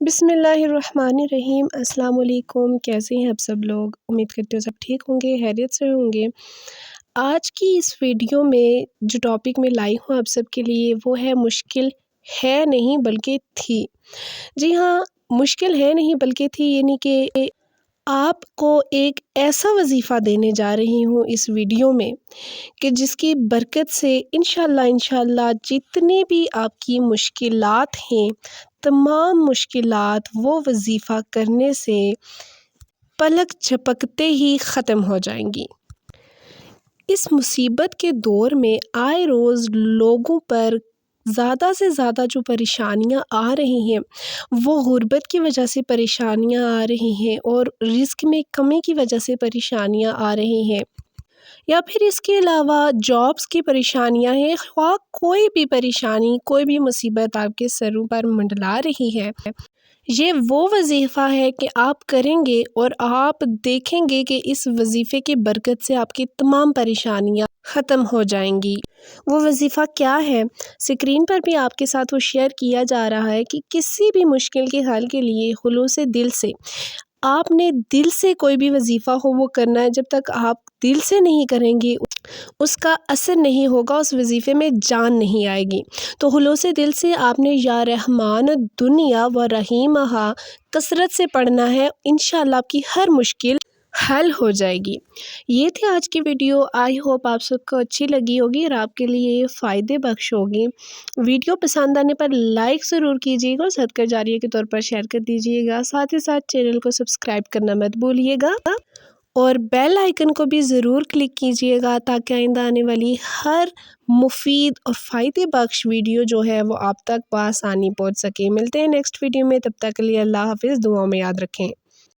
बिस्मिल्लाहिर्रहमानिर्रहीम। अस्सलाम वालेकुम। कैसे हैं आप सब लोग? उम्मीद करते हो सब ठीक होंगे, खैरियत से होंगे। आज की इस वीडियो में जो टॉपिक मैं लाई हूँ आप सब के लिए वो है मुश्किल है नहीं बल्कि थी। जी हाँ, मुश्किल है नहीं बल्कि थी, यानी कि आपको एक ऐसा वजीफ़ा देने जा रही हूँ इस वीडियो में कि जिसकी बरकत से इंशाल्लाह जितनी भी आपकी मुश्किलात हैं, तमाम मुश्किलात वो वजीफ़ा करने से पलक झपकते ही ख़त्म हो जाएंगी। इस मुसीबत के दौर में आए रोज़ लोगों पर ज़्यादा से ज़्यादा जो परेशानियां आ रही हैं वो गुर्बत की वजह से परेशानियां आ रही हैं और रिस्क में कमी की वजह से परेशानियां आ रही हैं, या फिर इसके अलावा जॉब्स की परेशानियां हैं। ख्वाह कोई भी परेशानी, कोई भी मुसीबत आपके सरों पर मंडला रही है, ये वो वजीफ़ा है कि आप करेंगे और आप देखेंगे कि इस वजीफ़े की बरकत से आपकी तमाम परेशानियां ख़त्म हो जाएंगी। वो वजीफ़ा क्या है, स्क्रीन पर भी आपके साथ वो शेयर किया जा रहा है कि किसी भी मुश्किल के हल के लिए खुलूसे दिल से आपने दिल से कोई भी वजीफ़ा हो वो करना है। जब तक आप दिल से नहीं करेंगे उसका असर नहीं होगा, उस वजीफ़े में जान नहीं आएगी। तो खुलूसे दिल से आपने या रहमान दुनिया व रहीमहा कसरत से पढ़ना है, इंशाअल्लाह आपकी हर मुश्किल हल हो जाएगी। ये थी आज की वीडियो। आई होप आप सबको अच्छी लगी होगी और आपके लिए फ़ायदे बख्श होगी। वीडियो पसंद आने पर लाइक ज़रूर कीजिएगा और सदका जारिया के तौर पर शेयर कर दीजिएगा। साथ ही साथ चैनल को सब्सक्राइब करना मत भूलिएगा और बेल आइकन को भी ज़रूर क्लिक कीजिएगा ताकि आइंदा आने वाली हर मुफीद और फ़ायदे बख्श वीडियो जो है वो आप तक बआसानी पहुँच सके। मिलते हैं नेक्स्ट वीडियो में, तब तक के लिए अल्लाह हाफिज़। दुआओं में याद रखें।